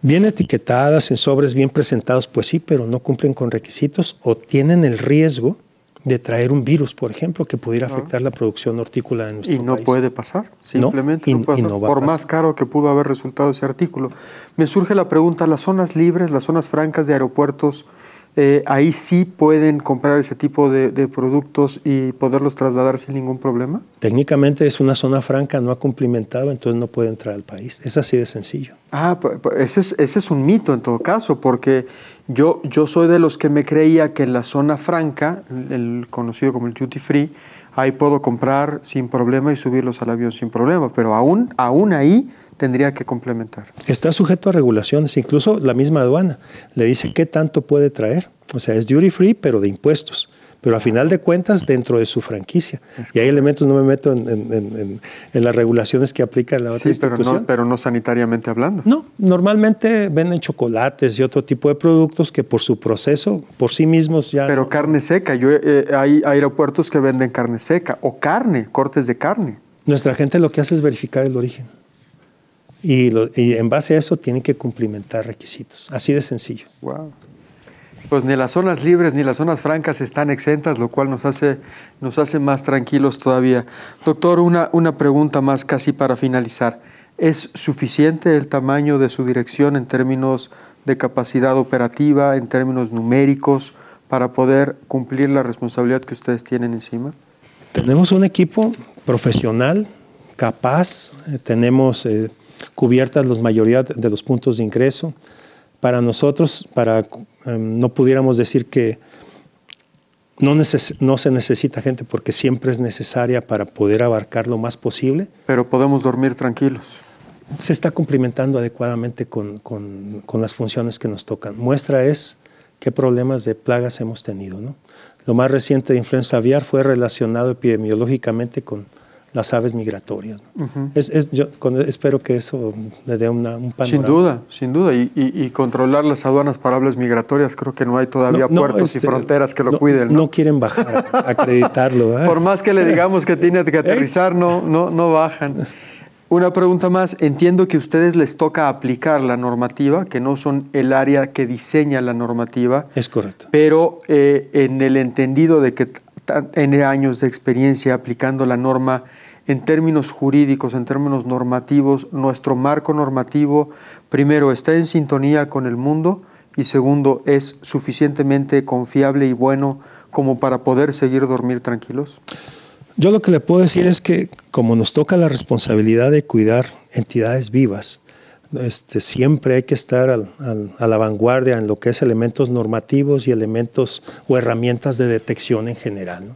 bien etiquetadas, en sobres bien presentados, pues sí, pero no cumplen con requisitos o tienen el riesgo de traer un virus, por ejemplo, que pudiera afectar la producción hortícola de nuestro país. Y no puede pasar, simplemente no puede pasar, por más caro que pudo haber resultado ese artículo. Me surge la pregunta, las zonas libres, las zonas francas de aeropuertos, ahí sí pueden comprar ese tipo de productos y poderlos trasladar sin ningún problema. Técnicamente es una zona franca, no ha cumplimentado, entonces no puede entrar al país. Es así de sencillo. Ese es un mito en todo caso, porque Yo soy de los que me creía que en la zona franca, el conocido como el duty free, ahí puedo comprar sin problema y subirlos al avión sin problema, pero aún ahí tendría que complementar. Está sujeto a regulaciones, incluso la misma aduana le dice qué tanto puede traer. O sea, es duty free, pero de impuestos. Pero a final de cuentas, dentro de su franquicia. Y hay elementos, no me meto en las regulaciones que aplica la otra institución. Pero no sanitariamente hablando. No, normalmente venden chocolates y otro tipo de productos que por su proceso, por sí mismos ya... Pero carne seca, hay aeropuertos que venden carne seca o carne, cortes de carne. Nuestra gente lo que hace es verificar el origen. Y en base a eso tienen que cumplimentar requisitos. Así de sencillo. Wow. Pues ni las zonas libres ni las zonas francas están exentas, lo cual nos hace más tranquilos todavía. Doctor, una pregunta más casi para finalizar. ¿Es suficiente el tamaño de su dirección en términos de capacidad operativa, en términos numéricos, para poder cumplir la responsabilidad que ustedes tienen encima? Tenemos un equipo profesional, capaz, tenemos cubiertas la mayoría de los puntos de ingreso. Para nosotros, no pudiéramos decir que no se necesita gente porque siempre es necesaria para poder abarcar lo más posible. Pero podemos dormir tranquilos. Se está cumplimentando adecuadamente con las funciones que nos tocan. Muestra es qué problemas de plagas hemos tenido, ¿no? Lo más reciente de influenza aviar fue relacionado epidemiológicamente con las aves migratorias, ¿no? Yo espero que eso le dé un panorama. Sin duda. Y controlar las aduanas para aves migratorias, creo que no hay todavía puertos y fronteras que lo cuiden, ¿no? No quieren bajar a acreditarlo, ¿eh? Por más que le digamos que tiene que aterrizar, no bajan. Una pregunta más. Entiendo que a ustedes les toca aplicar la normativa, que no son el área que diseña la normativa. Es correcto. Pero en el entendido de que N años de experiencia aplicando la norma en términos jurídicos, en términos normativos, nuestro marco normativo, primero, está en sintonía con el mundo y segundo, es suficientemente confiable y bueno como para poder seguir dormir tranquilos. Yo lo que le puedo decir es que como nos toca la responsabilidad de cuidar entidades vivas, siempre hay que estar a la vanguardia en lo que es elementos normativos y elementos o herramientas de detección en general, ¿no?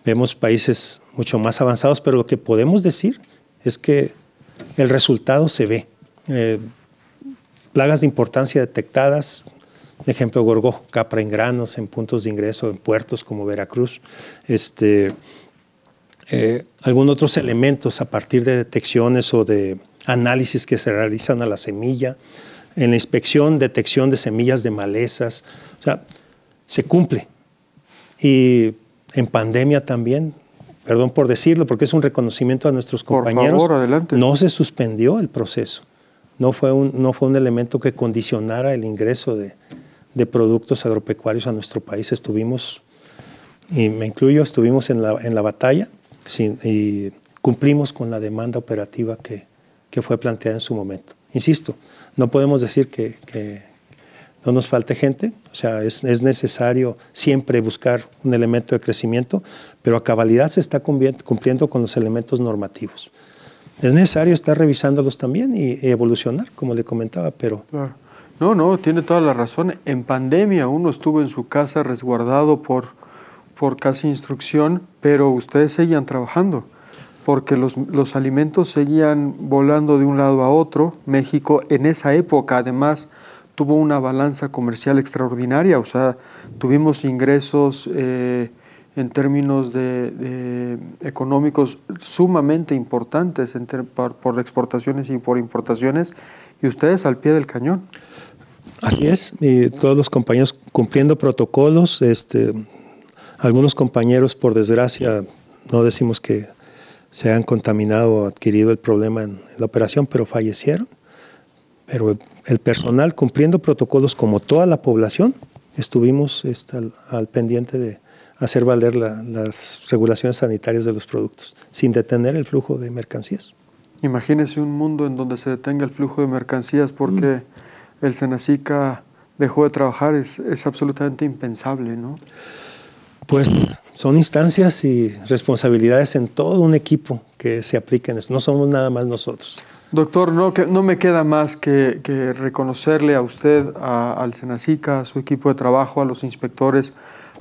Vemos países mucho más avanzados, pero lo que podemos decir es que el resultado se ve. Plagas de importancia detectadas, por ejemplo, gorgojo, capra en granos, en puntos de ingreso, en puertos como Veracruz. Algunos otros elementos a partir de detecciones o de análisis que se realizan a la semilla, en la inspección, detección de semillas de malezas, o sea, se cumple. Y en pandemia también, perdón por decirlo, porque es un reconocimiento a nuestros compañeros. Por favor, adelante. No se suspendió el proceso, no fue un elemento que condicionara el ingreso de productos agropecuarios a nuestro país. Estuvimos, y me incluyo, estuvimos en la batalla y cumplimos con la demanda operativa que fue planteada en su momento. Insisto, no podemos decir que no nos falte gente, o sea, es necesario siempre buscar un elemento de crecimiento, pero a cabalidad se está cumpliendo con los elementos normativos. Es necesario estar revisándolos también y evolucionar, como le comentaba, pero... Claro. No, tiene toda la razón. En pandemia uno estuvo en su casa resguardado por casi instrucción, pero ustedes seguían trabajando, porque los alimentos seguían volando de un lado a otro. México en esa época además tuvo una balanza comercial extraordinaria, o sea, tuvimos ingresos en términos de económicos sumamente importantes por exportaciones y por importaciones, y ustedes al pie del cañón. Así es, y todos los compañeros cumpliendo protocolos. Algunos compañeros, por desgracia, no decimos que se han contaminado o adquirido el problema en la operación, pero fallecieron. Pero el personal, cumpliendo protocolos como toda la población, estuvimos al pendiente de hacer valer las regulaciones sanitarias de los productos, sin detener el flujo de mercancías. Imagínese un mundo en donde se detenga el flujo de mercancías porque el Senacica dejó de trabajar, es absolutamente impensable, ¿no? Pues son instancias y responsabilidades en todo un equipo que se apliquen. No somos nada más nosotros. Doctor, no me queda más que reconocerle a usted, al Senacica, a su equipo de trabajo, a los inspectores,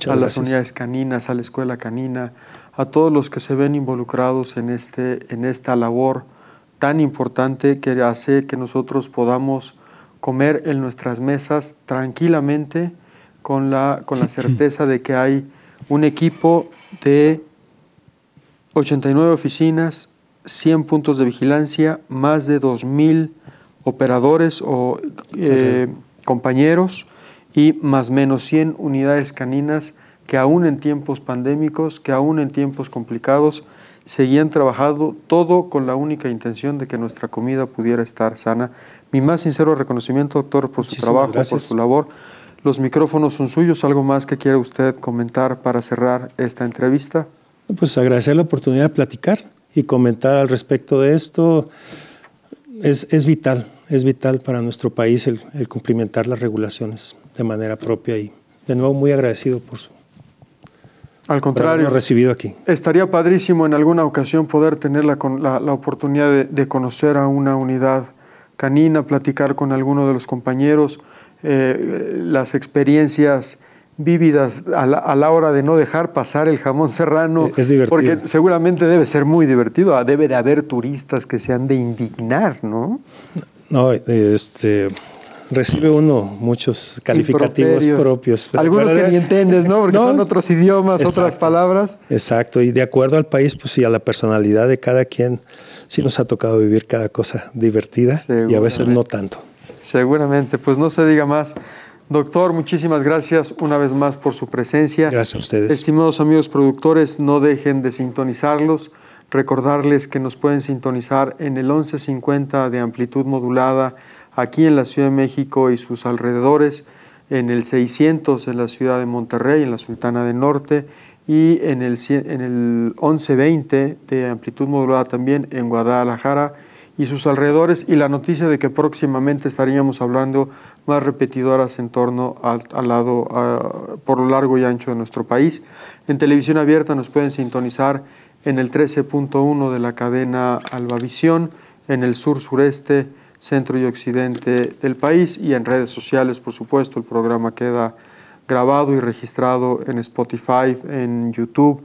a las unidades caninas, a la escuela canina, a todos los que se ven involucrados en esta labor tan importante que hace que nosotros podamos comer en nuestras mesas tranquilamente con la certeza de que hay un equipo de 89 oficinas, 100 puntos de vigilancia, más de 2,000 operadores o compañeros y más menos 100 unidades caninas que aún en tiempos pandémicos, que aún en tiempos complicados, seguían trabajando, todo con la única intención de que nuestra comida pudiera estar sana. Mi más sincero reconocimiento, doctor, por su trabajo, por su labor. Los micrófonos son suyos. ¿Algo más que quiera usted comentar para cerrar esta entrevista? Pues agradecer la oportunidad de platicar y comentar al respecto de esto. Es vital para nuestro país el cumplimentar las regulaciones de manera propia y de nuevo muy agradecido por su... Al contrario, recibido aquí. Estaría padrísimo en alguna ocasión poder tener la oportunidad de conocer a una unidad canina, platicar con alguno de los compañeros, las experiencias vívidas a la hora de no dejar pasar el jamón serrano. Es divertido. Porque seguramente debe ser muy divertido. Debe de haber turistas que se han de indignar, ¿no? No, recibe uno muchos calificativos propios. Algunos que ni entiendes, ¿no? Porque son otros idiomas, exacto, otras palabras. Exacto, y de acuerdo al país, pues sí, a la personalidad de cada quien, sí nos ha tocado vivir cada cosa divertida y a veces no tanto. Seguramente, pues no se diga más. Doctor, muchísimas gracias una vez más por su presencia. Gracias a ustedes. Estimados amigos productores, no dejen de sintonizarlos. Recordarles que nos pueden sintonizar en el 1150 de amplitud modulada aquí en la Ciudad de México y sus alrededores, en el 600 en la ciudad de Monterrey, en la Sultana del Norte, y en el 1120 de amplitud modulada también en Guadalajara y sus alrededores, y la noticia de que próximamente estaríamos hablando más repetidoras en torno al lado, por lo largo y ancho de nuestro país. En televisión abierta nos pueden sintonizar en el 13.1 de la cadena Albavisión, en el sur-sureste, centro y occidente del país, y en redes sociales, por supuesto. El programa queda grabado y registrado en Spotify, en YouTube,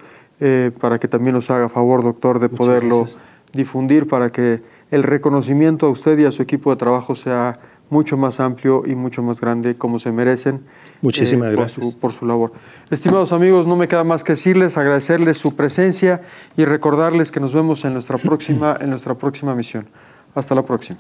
para que también nos haga favor, doctor, de poderlo difundir, para que el reconocimiento a usted y a su equipo de trabajo sea mucho más amplio y mucho más grande, como se merecen. Muchísimas gracias. Por su labor. Estimados amigos, no me queda más que decirles, agradecerles su presencia y recordarles que nos vemos en nuestra próxima misión. Hasta la próxima.